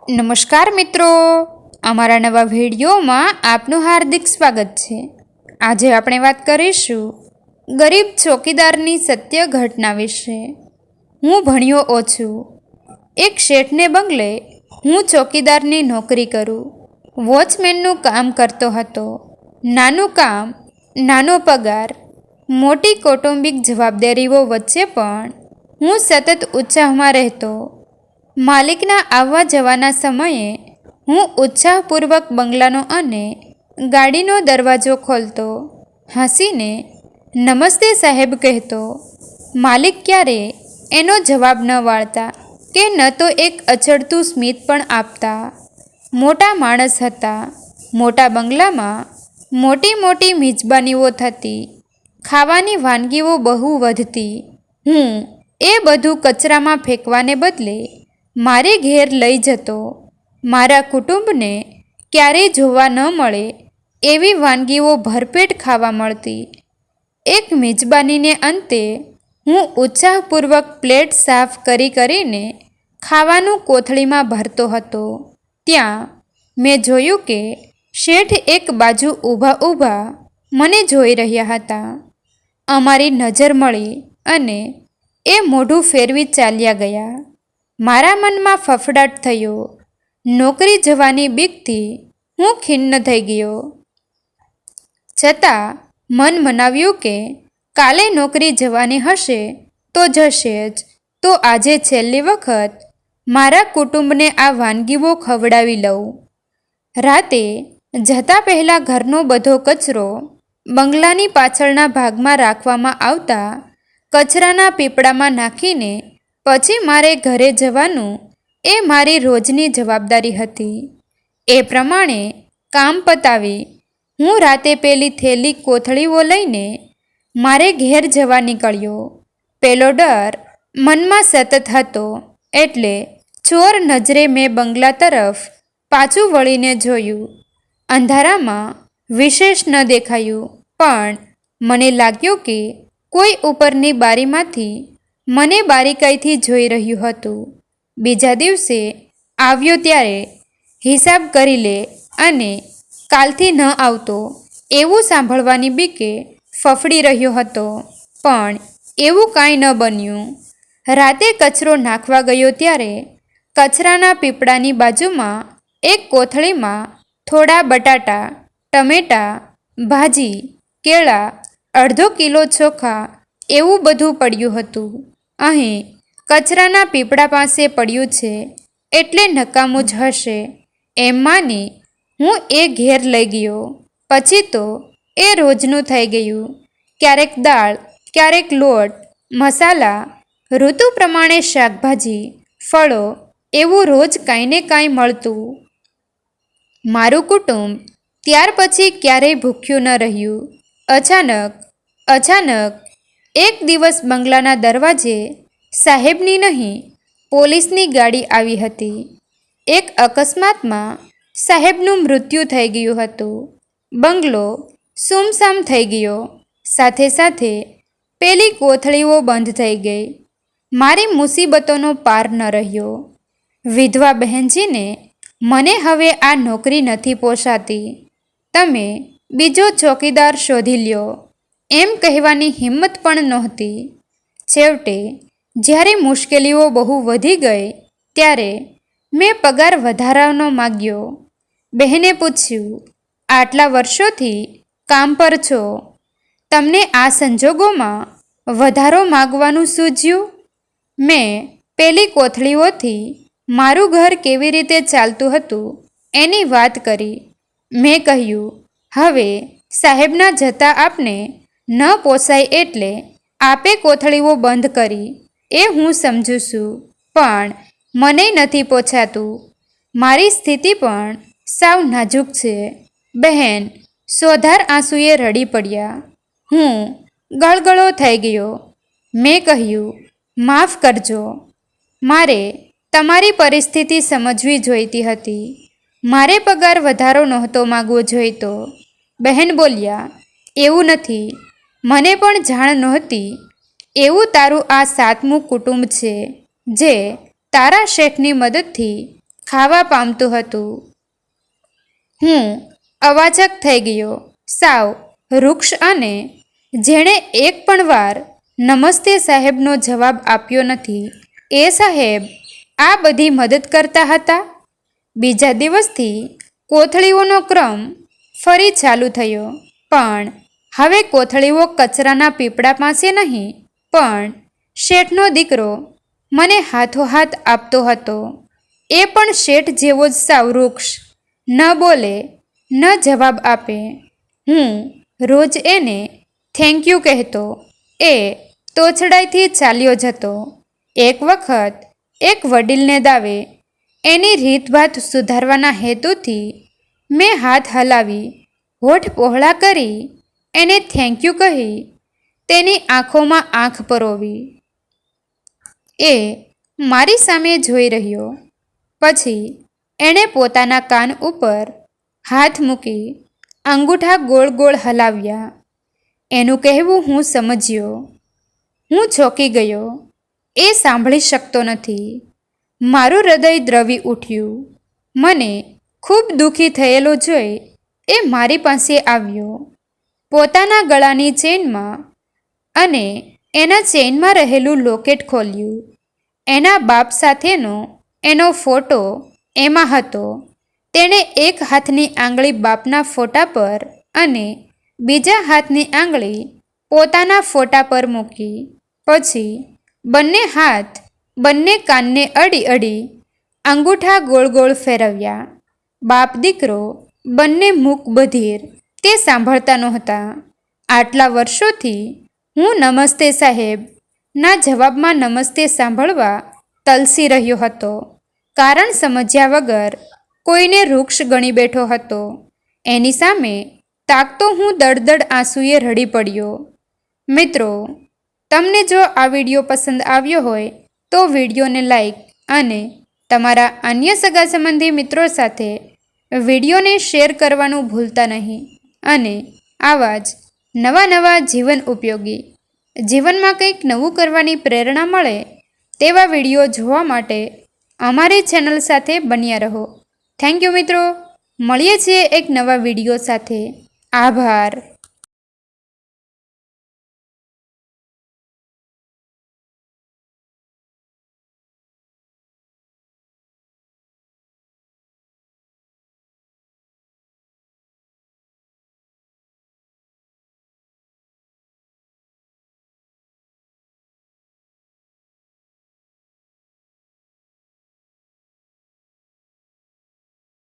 નમસ્કાર મિત્રો, અમારા નવા વિડીયોમાં આપનું હાર્દિક સ્વાગત છે। આજે આપણે વાત કરીશું ગરીબ ચોકીદારની સત્ય ઘટના વિશે। હું ભણ્યો ઓછું। એક શેઠને બંગલે હું ચોકીદારની નોકરી કરું, વોચમેનનું કામ કરતો હતો। નાનું કામ, નાનો પગાર, મોટી કૌટુંબિક જવાબદારીઓ વચ્ચે પણ હું સતત ઉત્સાહમાં રહેતો। માલિકના આવવા જવાના સમયે હું ઉત્સાહપૂર્વક બંગલાનો અને ગાડીનો દરવાજો ખોલતો, હસીને નમસ્તે સાહેબ કહેતો। માલિક ક્યારે એનો જવાબ ન વાળતા કે ન તો એક અચળતું સ્મિત પણ આપતા। મોટા માણસ હતા। મોટા બંગલામાં મોટી મોટી મિજબાનીઓ થતી, ખાવાની વાનગીઓ બહુ વધતી। હું એ બધું કચરામાં ફેંકવાને બદલે મારે ઘેર લઈ જતો। મારા કુટુંબને ક્યારેય જોવા ન મળે એવી વાનગીઓ ભરપેટ ખાવા મળતી। એક મિજબાનીને અંતે હું ઉત્સાહપૂર્વક પ્લેટ સાફ કરીને ખાવાનું કોથળીમાં ભરતો હતો। ત્યાં મેં જોયું કે શેઠ એક બાજુ ઊભા ઊભા મને જોઈ રહ્યા હતા। અમારી નજર મળી અને એ મોઢું ફેરવી ચાલ્યા ગયા। મારા મનમાં ફફડાટ થયો। નોકરી જવાની બીકથી હું ખિન્ન થઈ ગયો, છતાં મન મનાવ્યું કે કાલે નોકરી જવાની હશે તો જશે જ, તો આજે છેલ્લી વખત મારા કુટુંબને આ વાનગીઓ ખવડાવી લઉં। રાતે જતા પહેલાં ઘરનો બધો કચરો બંગલાની પાછળના ભાગમાં રાખવામાં આવતા કચરાના પીપળામાં નાખીને પછી મારે ઘરે જવાનું એ મારી રોજની જવાબદારી હતી। એ પ્રમાણે કામ પતાવી હું રાતે પેલી થેલી કોથળીઓ લઈને મારે ઘેર જવા નીકળ્યો। પેલો ડર મનમાં સતત હતો એટલે ચોર નજરે મેં બંગલા તરફ પાછું વળીને જોયું। અંધારામાં વિશેષ ન દેખાયું, પણ મને લાગ્યું કે કોઈ ઉપરની બારીમાંથી મને બારીકાઈથી જોઈ રહ્યું હતું। બીજા દિવસે આવ્યો ત્યારે હિસાબ કરી લે અને કાલથી ન આવતો એવું સાંભળવાની બીકે ફફડી રહ્યો હતો, પણ એવું કાંઈ ન બન્યું। રાતે કચરો નાખવા ગયો ત્યારે કચરાના પીપળાની બાજુમાં એક કોથળીમાં થોડા બટાટા, ટમેટાં, ભાજી, કેળાં, અડધો કિલો ચોખા એવું બધું પડ્યું હતું। અહીં કચરાના પીપળા પાસે પડ્યું છે એટલે નકામું જ હશે એમ માની હું એ ઘેર લઈ ગયો। પછી તો એ રોજનું થઈ ગયું। ક્યારેક દાળ, ક્યારેક લોટ, મસાલા, ઋતુ પ્રમાણે શાકભાજી, ફળો એવું રોજ કાંઈ ને કાંઈ મળતું। મારું કુટુંબ ત્યાર પછી ક્યારેય ભૂખ્યું ન રહ્યું। અચાનક એક દિવસ બંગલાના દરવાજે સાહેબની નહીં, પોલીસની ગાડી આવી હતી। એક અકસ્માતમાં સાહેબનું મૃત્યુ થઈ ગયું હતું। બંગલો સૂમસામ થઈ ગયો। સાથે સાથે પેલી કોથળીઓ બંધ થઈ ગઈ। મારી મુસીબતોનો પાર ન રહ્યો। વિધવા બહેનજીને મને હવે આ નોકરી નથી પોસાતી, તમે બીજો ચોકીદાર શોધી લ્યો એમ કહેવાની હિંમત પણ નહોતી। છેવટે જ્યારે મુશ્કેલીઓ બહુ વધી ગઈ ત્યારે મેં પગાર વધારાનો માગ્યો। બહેને પૂછ્યું, આટલા વર્ષોથી કામ પર છો, તમને આ સંજોગોમાં વધારો માગવાનું સૂઝ્યું? મેં પેલી કોથળીઓથી મારું ઘર કેવી રીતે ચાલતું હતું એની વાત કરી। મેં કહ્યું, હવે સાહેબના જતાં આપને ન પોસાય એટલે આપે કોથળીઓ બંધ કરી એ હું સમજું છું, પણ મને નથી પોસાતું। મારી સ્થિતિ પણ સાવ નાજુક છે। બહેન સોધાર આંસુએ રડી પડ્યા। હું ગળગળો થઈ ગયો। મેં કહ્યું, માફ કરજો, મારે તમારી પરિસ્થિતિ સમજવી જોઈતી હતી। મારે પગાર વધારો નહોતો માગવો જોઈતો। બહેન બોલ્યા, એવું નથી, મને પણ જાણ નહોતી। એવું તારું આ 7મું કુટુંબ છે જે તારા શેઠની મદદથી ખાવા પામતું હતું. હું અવાચક થઈ ગયો, સાવ વૃક્ષ, અને જેણે એક પણ વાર નમસ્તે સાહેબનો જવાબ આપ્યો નથી એ સાહેબ આ બધી મદદ કરતા હતા. બીજા દિવસથી કોથળીઓનો ક્રમ ફરી ચાલુ થયો, પણ હવે કોથળીઓ કચરાના પીપળા પાસે નહીં, પણ શેઠનો દીકરો મને હાથોહાથ આપતો હતો. એ પણ શેઠ જેવો જ સાવ વૃક્ષ, ન બોલે ન જવાબ આપે. હું રોજ એને થેન્ક યુ કહેતો, એ તોછડાઈથી ચાલ્યો જતો. એક વખત એક વડીલને દાવે એની રીતભાત સુધારવાના હેતુથી મેં હાથ હલાવી, હોઠ પહોળા કરી એને થેન્ક યુ કહી તેની આંખોમાં આંખ પરોવી. એ મારી સામે જોઈ રહ્યો. પછી એણે પોતાના કાન ઉપર હાથ મૂકી અંગૂઠા ગોળ ગોળ હલાવ્યા. એનું કહેવું હું સમજ્યો. હું ચોંકી ગયો. એ સાંભળી શકતો નથી. મારું હૃદય દ્રવી ઉઠ્યું. મને ખૂબ દુઃખી થયેલો જોઈ એ મારી પાસે આવ્યો. પોતાના ગળાની ચેનમાં અને એના ચેનમાં રહેલું લોકેટ ખોલ્યું. એના બાપ સાથેનો એનો ફોટો એમાં હતો. તેણે એક હાથની આંગળી બાપના ફોટા પર અને બીજા હાથની આંગળી પોતાના ફોટા પર મૂકી. પછી બંને હાથ બંને કાનને અડી અડી અંગૂઠા ગોળ ગોળ ફેરવ્યા. બાપ દીકરો બંને મૂક બધિર, તે સાંભળતા નહોતા. આટલા વર્ષોથી હું નમસ્તે સાહેબ ના જવાબમાં નમસ્તે સાંભળવા તલસી રહ્યો હતો. કારણ સમજ્યા વગર કોઈને વૃક્ષ ગણી બેઠો હતો. એની સામે તાકતો હું દળદળ આંસુએ રડી પડ્યો. મિત્રો, તમને જો આ વિડીયો પસંદ આવ્યો હોય તો વિડીયોને લાઈક અને તમારા અન્ય સગા સંબંધી મિત્રો સાથે વિડીયોને શેર કરવાનું ભૂલતા નહીં. અને આવા જ નવા જીવન ઉપયોગી, જીવનમાં કંઈક નવું કરવાની પ્રેરણા મળે તેવા વિડીયો જોવા માટે અમારી ચેનલ સાથે બન્યા રહો. થેન્ક યુ મિત્રો. મળીએ છીએ એક નવા વિડીયો સાથે. આભાર.